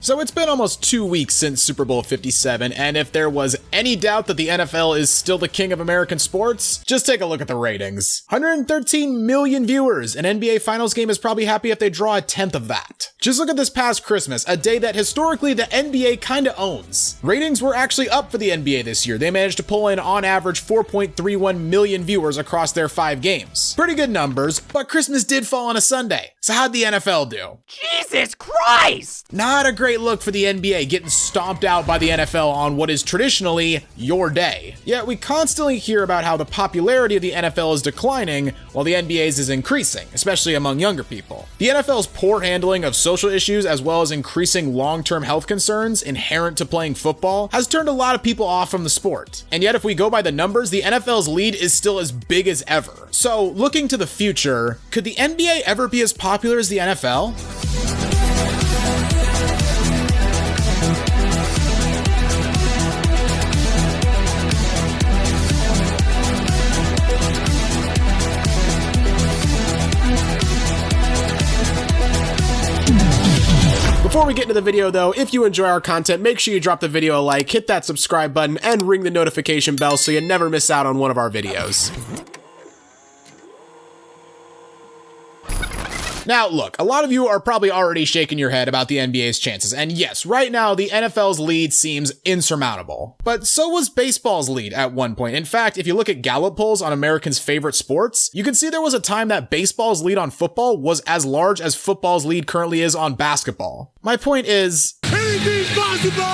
So it's been almost 2 weeks since Super Bowl 57, and if there was any doubt that the NFL is still the king of American sports, just take a look at the ratings. 113 million viewers. An NBA Finals game is probably happy if they draw a tenth of that. Just look at this past Christmas, a day that historically the NBA kinda owns. Ratings were actually up for the NBA this year. They managed to pull in on average 4.31 million viewers across their 5 games. Pretty good numbers, but Christmas did fall on a Sunday. So how'd the NFL do? Jesus Christ! Not a great look for the NBA, getting stomped out by the NFL on what is traditionally your day. Yet we constantly hear about how the popularity of the NFL is declining while the NBA's is increasing, especially among younger people. The NFL's poor handling of social issues as well as increasing long-term health concerns inherent to playing football has turned a lot of people off from the sport. And yet if we go by the numbers, the NFL's lead is still as big as ever. So looking to the future, could the NBA ever be as popular as the NFL? Before we get into the video though, if you enjoy our content, make sure you drop the video a like, hit that subscribe button, and ring the notification bell so you never miss out on one of our videos. Now look, a lot of you are probably already shaking your head about the NBA's chances, and yes, right now the NFL's lead seems insurmountable. But so was baseball's lead at one point. In fact, if you look at Gallup polls on Americans' favorite sports, you can see there was a time that baseball's lead on football was as large as football's lead currently is on basketball. My point is, anything's possible!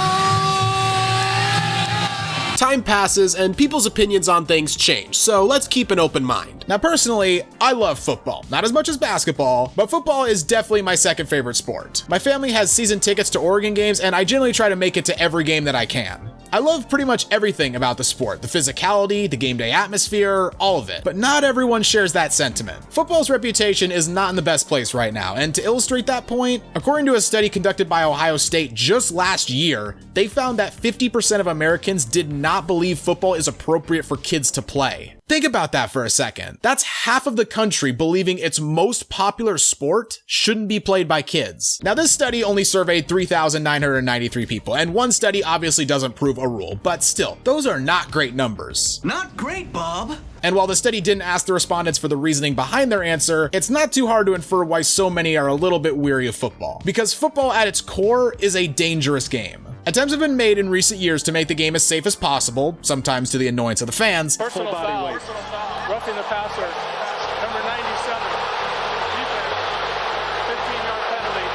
Time passes and people's opinions on things change, so let's keep an open mind. Now personally, I love football. Not as much as basketball, but football is definitely my second favorite sport. My family has season tickets to Oregon games and I generally try to make it to every game that I can. I love pretty much everything about the sport, the physicality, the game day atmosphere, all of it. But not everyone shares that sentiment. Football's reputation is not in the best place right now, and to illustrate that point, according to a study conducted by Ohio State just last year, they found that 50% of Americans did not believe football is appropriate for kids to play. Think about that for a second. That's half of the country believing its most popular sport shouldn't be played by kids. Now this study only surveyed 3,993 people, and one study obviously doesn't prove a rule, but still, those are not great numbers. Not great, Bob. And while the study didn't ask the respondents for the reasoning behind their answer, it's not too hard to infer why so many are a little bit weary of football. Because football at its core is a dangerous game. Attempts have been made in recent years to make the game as safe as possible, sometimes to the annoyance of the fans. Personal foul, roughing the passer, number 97, defense, 15-yard penalty,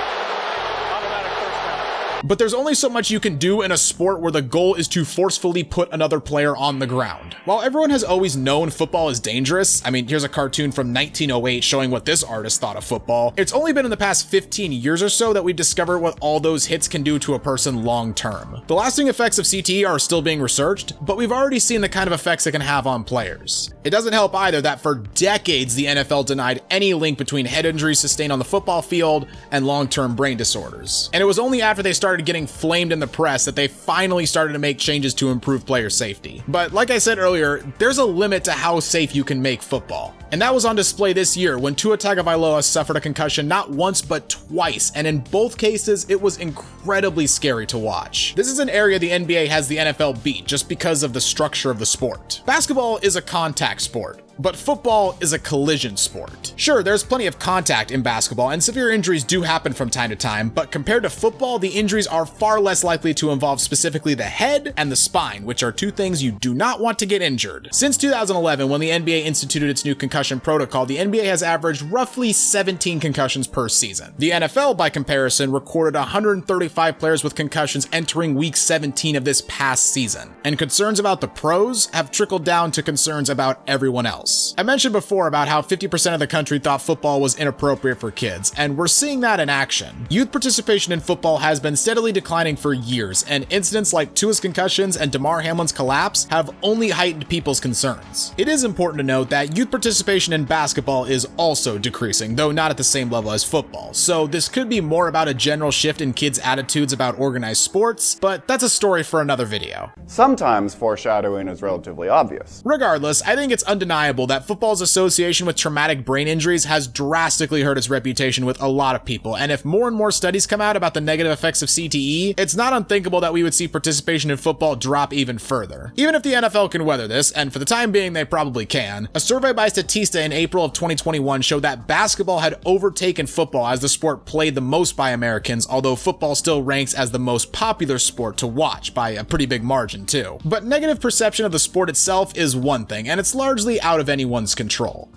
automatic first down. But there's only so much you can do in a sport where the goal is to forcefully put another player on the ground. While everyone has always known football is dangerous, I mean, here's a cartoon from 1908 showing what this artist thought of football, it's only been in the past 15 years or so that we've discovered what all those hits can do to a person long term. The lasting effects of CTE are still being researched, but we've already seen the kind of effects it can have on players. It doesn't help either that for decades the NFL denied any link between head injuries sustained on the football field and long-term brain disorders. And it was only after they started getting flamed in the press that they finally started to make changes to improve player safety. But like I said earlier, there's a limit to how safe you can make football. And that was on display this year when Tua Tagovailoa suffered a concussion not once but twice, and in both cases it was incredibly scary to watch. This is an area the NBA has the NFL beat just because of the structure of the sport. Basketball is a contact sport, but football is a collision sport. Sure, there's plenty of contact in basketball, and severe injuries do happen from time to time, but compared to football, the injuries are far less likely to involve specifically the head and the spine, which are two things you do not want to get injured. Since 2011, when the NBA instituted its new concussion protocol, the NBA has averaged roughly 17 concussions per season. The NFL, by comparison, recorded 135 players with concussions entering week 17 of this past season. And concerns about the pros have trickled down to concerns about everyone else. I mentioned before about how 50% of the country thought football was inappropriate for kids, and we're seeing that in action. Youth participation in football has been steadily declining for years, and incidents like Tua's concussions and Damar Hamlin's collapse have only heightened people's concerns. It is important to note that youth participation participation in basketball is also decreasing, though not at the same level as football. So this could be more about a general shift in kids' attitudes about organized sports, but that's a story for another video. Sometimes foreshadowing is relatively obvious. Regardless, I think it's undeniable that football's association with traumatic brain injuries has drastically hurt its reputation with a lot of people, and if more and more studies come out about the negative effects of CTE, it's not unthinkable that we would see participation in football drop even further. Even if the NFL can weather this, and for the time being they probably can, a survey by Statista in April of 2021 showed that basketball had overtaken football as the sport played the most by Americans, although football still ranks as the most popular sport to watch by a pretty big margin too. But negative perception of the sport itself is one thing, and it's largely out of anyone's control.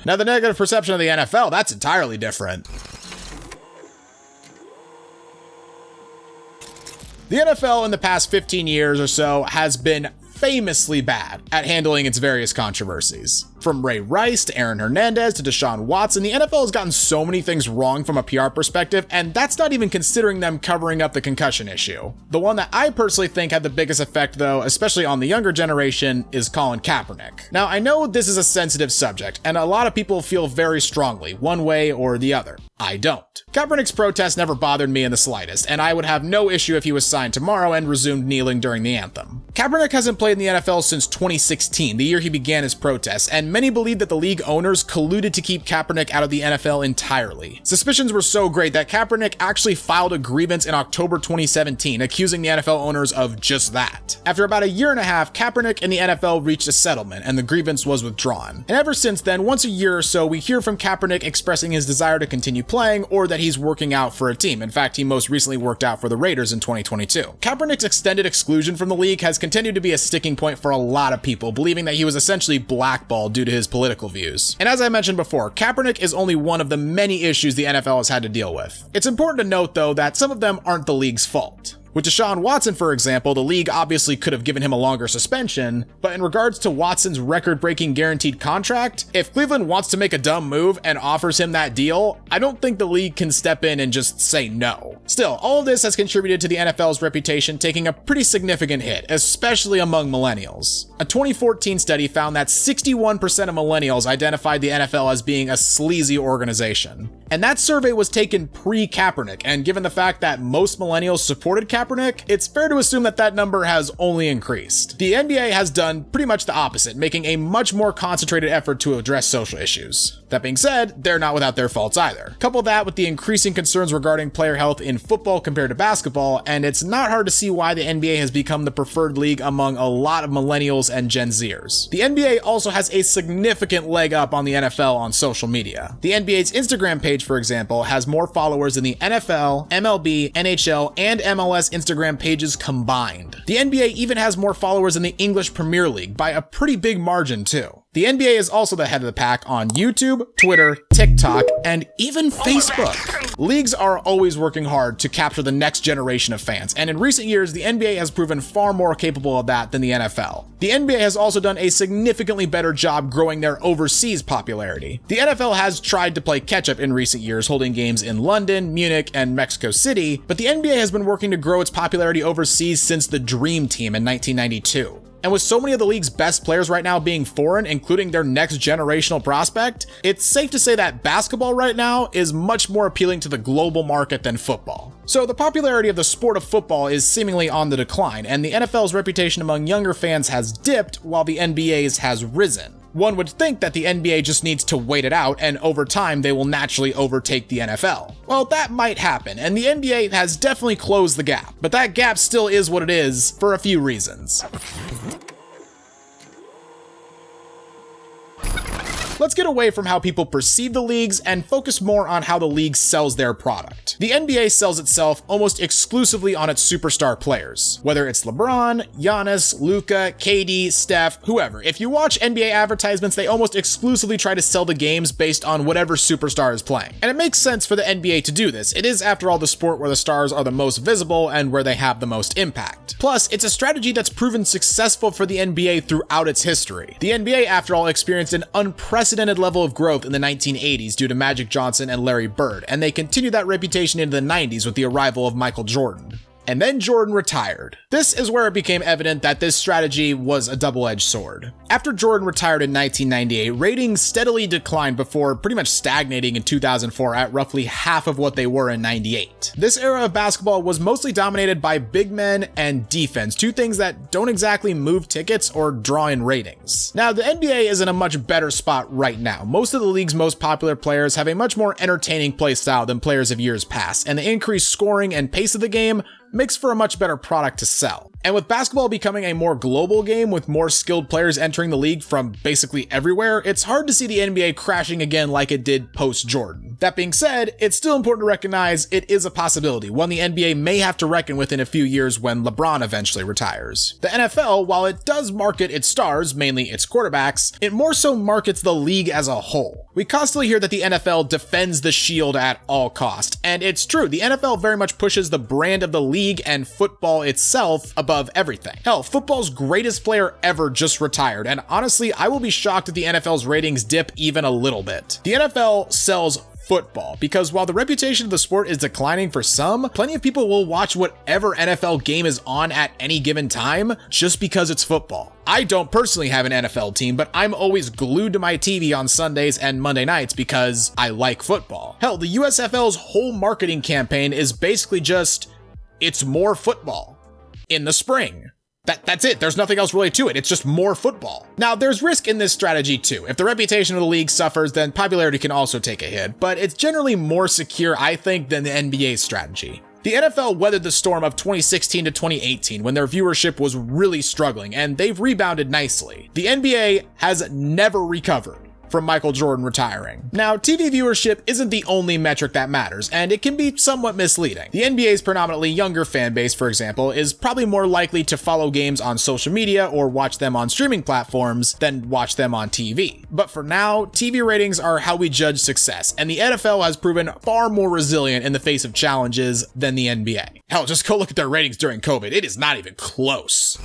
Now the negative perception of the NFL, that's entirely different. The NFL in the past 15 years or so has been famously bad at handling its various controversies. From Ray Rice to Aaron Hernandez to Deshaun Watson, the NFL has gotten so many things wrong from a PR perspective, and that's not even considering them covering up the concussion issue. The one that I personally think had the biggest effect though, especially on the younger generation, is Colin Kaepernick. Now I know this is a sensitive subject, and a lot of people feel very strongly, one way or the other. I don't. Kaepernick's protest never bothered me in the slightest, and I would have no issue if he was signed tomorrow and resumed kneeling during the anthem. Kaepernick hasn't played in the NFL since 2016, the year he began his protests, and many believe that the league owners colluded to keep Kaepernick out of the NFL entirely. Suspicions were so great that Kaepernick actually filed a grievance in October 2017, accusing the NFL owners of just that. After about a year and a half, Kaepernick and the NFL reached a settlement, and the grievance was withdrawn. And ever since then, once a year or so, we hear from Kaepernick expressing his desire to continue playing, or that he's working out for a team. In fact, he most recently worked out for the Raiders in 2022. Kaepernick's extended exclusion from the league has continued to be a sticking point for a lot of people, believing that he was essentially blackballed due to his political views. And as I mentioned before, Kaepernick is only one of the many issues the NFL has had to deal with. It's important to note, though, that some of them aren't the league's fault. With Deshaun Watson, for example, the league obviously could have given him a longer suspension, but in regards to Watson's record-breaking guaranteed contract, if Cleveland wants to make a dumb move and offers him that deal, I don't think the league can step in and just say no. Still, all of this has contributed to the NFL's reputation taking a pretty significant hit, especially among millennials. A 2014 study found that 61% of millennials identified the NFL as being a sleazy organization. And that survey was taken pre-Kaepernick, and given the fact that most millennials supported Kaepernick, it's fair to assume that that number has only increased. The NBA has done pretty much the opposite, making a much more concentrated effort to address social issues. That being said, they're not without their faults either. Couple that with the increasing concerns regarding player health in football compared to basketball, and it's not hard to see why the NBA has become the preferred league among a lot of millennials and Gen Zers. The NBA also has a significant leg up on the NFL on social media. The NBA's Instagram page, for example, has more followers than the NFL, MLB, NHL, and MLS Instagram pages combined. The NBA even has more followers than the English Premier League by a pretty big margin too. The NBA is also the head of the pack on YouTube, Twitter, TikTok, and even Facebook. Leagues are always working hard to capture the next generation of fans, and in recent years, the NBA has proven far more capable of that than the NFL. The NBA has also done a significantly better job growing their overseas popularity. The NFL has tried to play catch-up in recent years, holding games in London, Munich, and Mexico City, but the NBA has been working to grow its popularity overseas since the Dream Team in 1992. And with so many of the league's best players right now being foreign, including their next generational prospect, it's safe to say that basketball right now is much more appealing to the global market than football. So the popularity of the sport of football is seemingly on the decline, and the NFL's reputation among younger fans has dipped while the NBA's has risen. One would think that the NBA just needs to wait it out, and over time they will naturally overtake the NFL. Well, that might happen, and the NBA has definitely closed the gap, but that gap still is what it is for a few reasons. Let's get away from how people perceive the leagues and focus more on how the league sells their product. The NBA sells itself almost exclusively on its superstar players. Whether it's LeBron, Giannis, Luka, KD, Steph, whoever. If you watch NBA advertisements, they almost exclusively try to sell the games based on whatever superstar is playing. And it makes sense for the NBA to do this. It is, after all, the sport where the stars are the most visible and where they have the most impact. Plus, it's a strategy that's proven successful for the NBA throughout its history. The NBA, after all, experienced an unprecedented level of growth in the 1980s due to Magic Johnson and Larry Bird, and they continued that reputation into the 90s with the arrival of Michael Jordan. And then Jordan retired. This is where it became evident that this strategy was a double-edged sword. After Jordan retired in 1998, ratings steadily declined before pretty much stagnating in 2004 at roughly half of what they were in 98. This era of basketball was mostly dominated by big men and defense, two things that don't exactly move tickets or draw in ratings. Now, the NBA is in a much better spot right now. Most of the league's most popular players have a much more entertaining play style than players of years past, and the increased scoring and pace of the game makes for a much better product to sell. And with basketball becoming a more global game with more skilled players entering the league from basically everywhere, it's hard to see the NBA crashing again like it did post-Jordan. That being said, it's still important to recognize it is a possibility, one the NBA may have to reckon with in a few years when LeBron eventually retires. The NFL, while it does market its stars, mainly its quarterbacks, it more so markets the league as a whole. We constantly hear that the NFL defends the shield at all costs, and it's true, the NFL very much pushes the brand of the league and football itself above everything. Hell, football's greatest player ever just retired, and honestly, I will be shocked if the NFL's ratings dip even a little bit. The NFL sells football, because while the reputation of the sport is declining for some, plenty of people will watch whatever NFL game is on at any given time just because it's football. I don't personally have an NFL team, but I'm always glued to my TV on Sundays and Monday nights because I like football. Hell, the USFL's whole marketing campaign is basically just, it's more football in the spring. That's it. There's nothing else really to it. It's just more football. Now, there's risk in this strategy too. If the reputation of the league suffers, then popularity can also take a hit, but it's generally more secure, I think, than the NBA's strategy. The NFL weathered the storm of 2016 to 2018 when their viewership was really struggling, and they've rebounded nicely. The NBA has never recovered from Michael Jordan retiring. Now, TV viewership isn't the only metric that matters, and it can be somewhat misleading. The NBA's predominantly younger fan base, for example, is probably more likely to follow games on social media or watch them on streaming platforms than watch them on TV. But for now, TV ratings are how we judge success, and the NFL has proven far more resilient in the face of challenges than the NBA. Hell, just go look at their ratings during COVID. It is not even close.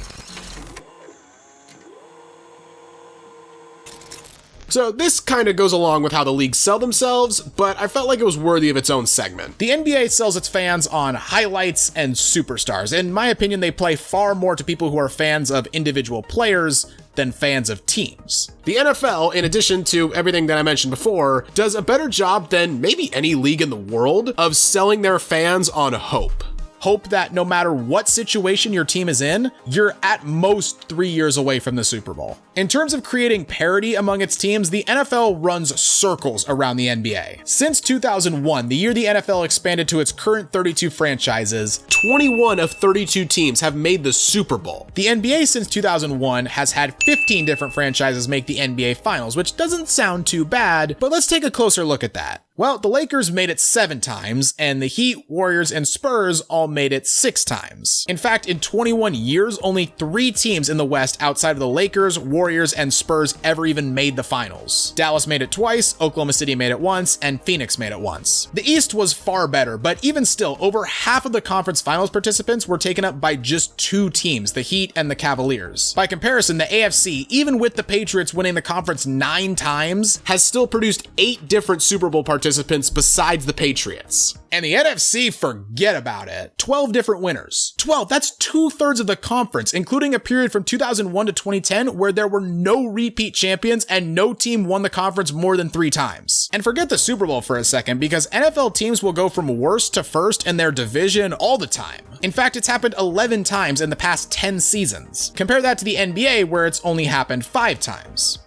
So this kind of goes along with how the leagues sell themselves, but I felt like it was worthy of its own segment. The NBA sells its fans on highlights and superstars. In my opinion, they play far more to people who are fans of individual players than fans of teams. The NFL, in addition to everything that I mentioned before, does a better job than maybe any league in the world of selling their fans on hope. Hope that no matter what situation your team is in, you're at most 3 years away from the Super Bowl. In terms of creating parity among its teams, the NFL runs circles around the NBA. Since 2001, the year the NFL expanded to its current 32 franchises, 21 of 32 teams have made the Super Bowl. The NBA since 2001 has had 15 different franchises make the NBA Finals, which doesn't sound too bad, but let's take a closer look at that. Well, the Lakers made it 7 times, and the Heat, Warriors, and Spurs all made it 6 times. In fact, in 21 years, only 3 teams in the West outside of the Lakers, Warriors, and Spurs ever even made the finals. Dallas made it twice, Oklahoma City made it once, and Phoenix made it once. The East was far better, but even still, over half of the conference finals participants were taken up by just 2 teams, the Heat and the Cavaliers. By comparison, the AFC, even with the Patriots winning the conference 9 times, has still produced 8 different Super Bowl participants besides the Patriots. And the NFC, forget about it. 12 different winners. 12, that's 2/3 of the conference, including a period from 2001 to 2010 where there were no repeat champions and no team won the conference more than 3 times. And forget the Super Bowl for a second, because NFL teams will go from worst to first in their division all the time. In fact, it's happened 11 times in the past 10 seasons. Compare that to the NBA, where it's only happened 5 times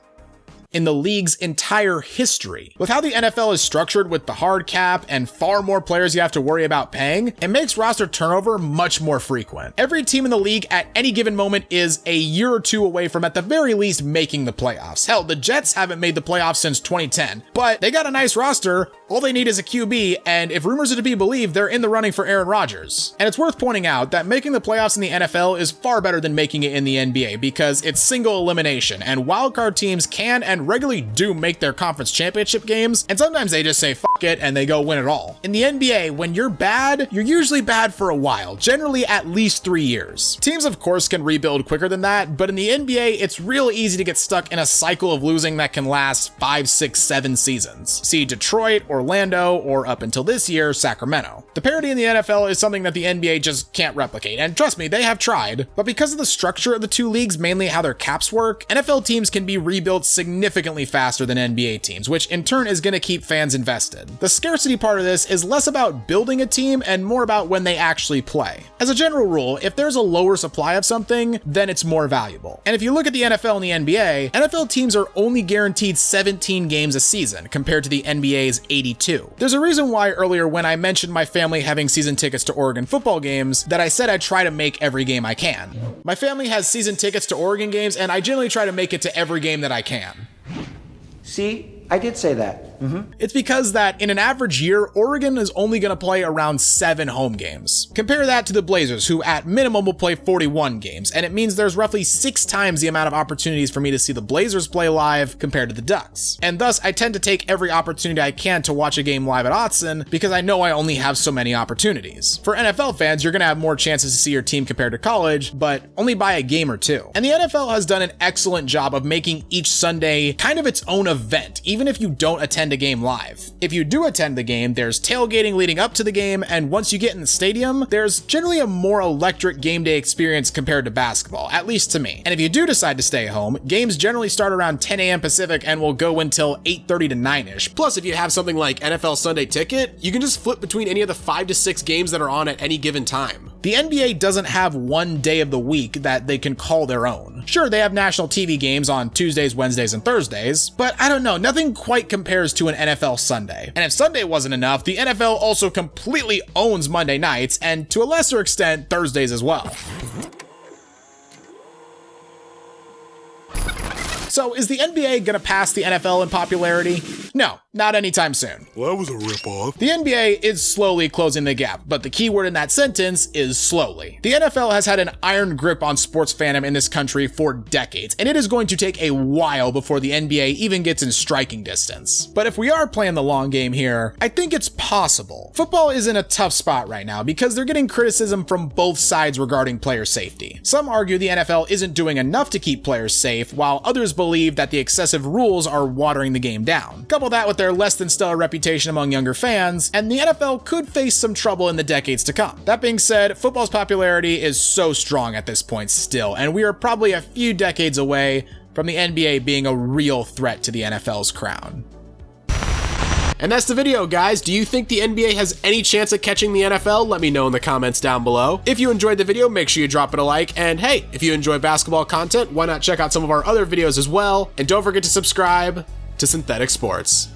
in the league's entire history. With how the NFL is structured with the hard cap and far more players you have to worry about paying, it makes roster turnover much more frequent. Every team in the league at any given moment is a year or 2 away from at the very least making the playoffs. Hell, the Jets haven't made the playoffs since 2010, but they got a nice roster. All they need is a QB, and if rumors are to be believed, they're in the running for Aaron Rodgers. And it's worth pointing out that making the playoffs in the NFL is far better than making it in the NBA, because it's single elimination, and wildcard teams can and and regularly do make their conference championship games, and sometimes they just say fuck it and they go win it all. In the NBA, when you're bad, you're usually bad for a while, generally at least 3 years. Teams of course can rebuild quicker than that, but in the NBA, it's real easy to get stuck in a cycle of losing that can last 5, 6, 7 seasons. See Detroit, Orlando, or up until this year, Sacramento. The parity in the NFL is something that the NBA just can't replicate, and trust me, they have tried. But because of the structure of the two leagues, mainly how their caps work, NFL teams can be rebuilt significantly faster than NBA teams, which in turn is going to keep fans invested. The scarcity part of this is less about building a team and more about when they actually play. As a general rule, if there's a lower supply of something, then it's more valuable. And if you look at the NFL and the NBA, NFL teams are only guaranteed 17 games a season compared to the NBA's 82. There's a reason why earlier when I mentioned my family having season tickets to Oregon football games that I said I'd try to make every game I can. My family has season tickets to Oregon games and I generally try to make it to every game that I can. See, I did say that. It's because that in an average year, Oregon is only going to play around 7 home games. Compare that to the Blazers, who at minimum will play 41 games, and it means there's roughly 6 times the amount of opportunities for me to see the Blazers play live compared to the Ducks. And thus, I tend to take every opportunity I can to watch a game live at Autzen because I know I only have so many opportunities. For NFL fans, you're going to have more chances to see your team compared to college, but only by a game or 2. And the NFL has done an excellent job of making each Sunday kind of its own event, even if you don't attend a game live. If you do attend the game, there's tailgating leading up to the game, and once you get in the stadium, there's generally a more electric game day experience compared to basketball, at least to me. And if you do decide to stay home, games generally start around 10 a.m. Pacific and will go until 8:30 to 9ish. Plus, if you have something like NFL Sunday Ticket, you can just flip between any of the 5 to 6 games that are on at any given time. The NBA doesn't have one day of the week that they can call their own. Sure, they have national TV games on Tuesdays, Wednesdays, and Thursdays, but I don't know, nothing quite compares to an NFL Sunday. And if Sunday wasn't enough, the NFL also completely owns Monday nights, and to a lesser extent, Thursdays as well. So is the NBA gonna pass the NFL in popularity? No, not anytime soon. Well, that was a ripoff. The NBA is slowly closing the gap, but the key word in that sentence is slowly. The NFL has had an iron grip on sports fandom in this country for decades, and it is going to take a while before the NBA even gets in striking distance. But if we are playing the long game here, I think it's possible. Football is in a tough spot right now because they're getting criticism from both sides regarding player safety. Some argue the NFL isn't doing enough to keep players safe, while others believe that the excessive rules are watering the game down. Couple that with their less than stellar reputation among younger fans, and the NFL could face some trouble in the decades to come. That being said, football's popularity is so strong at this point still, and we are probably a few decades away from the NBA being a real threat to the NFL's crown. And that's the video, guys. Do you think the NBA has any chance of catching the NFL? Let me know in the comments down below. If you enjoyed the video, make sure you drop it a like. And hey, if you enjoy basketball content, why not check out some of our other videos as well? And don't forget to subscribe to Synthetic Sports.